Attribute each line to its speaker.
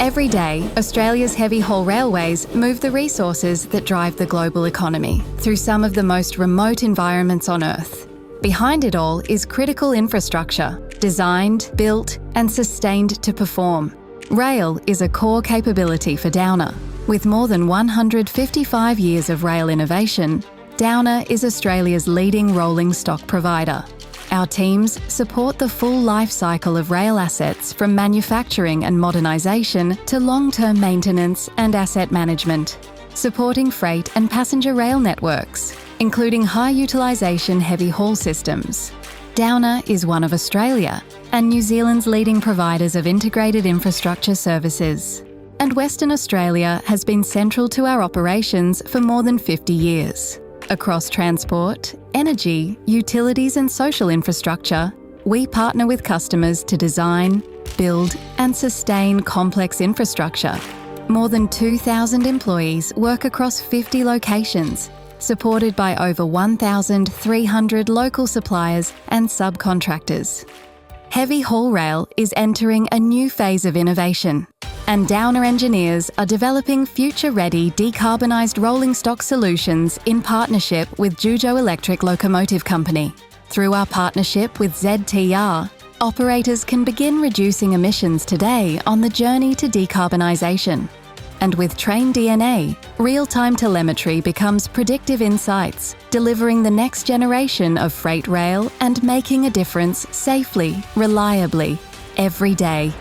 Speaker 1: Every day, Australia's heavy-haul railways move the resources that drive the global economy through some of the most remote environments on Earth. Behind it all is critical infrastructure, designed, built, and sustained to perform. Rail is a core capability for Downer. With more than 155 years of rail innovation, Downer is Australia's leading rolling stock provider. Our teams support the full life cycle of rail assets, from manufacturing and modernisation to long-term maintenance and asset management, supporting freight and passenger rail networks, including high utilisation heavy haul systems. Downer is one of Australia and New Zealand's leading providers of integrated infrastructure services. And Western Australia has been central to our operations for more than 50 years. Across transport, energy, utilities and social infrastructure, we partner with customers to design, build and sustain complex infrastructure. More than 2,000 employees work across 50 locations, supported by over 1,300 local suppliers and subcontractors. Heavy haul rail is entering a new phase of innovation, and Downer engineers are developing future-ready decarbonised rolling stock solutions in partnership with Zhuzhou Electric Locomotive Company. Through our partnership with ZTR, operators can begin reducing emissions today on the journey to decarbonisation. And with Train DNA, real-time telemetry becomes predictive insights, delivering the next generation of freight rail and making a difference safely, reliably, every day.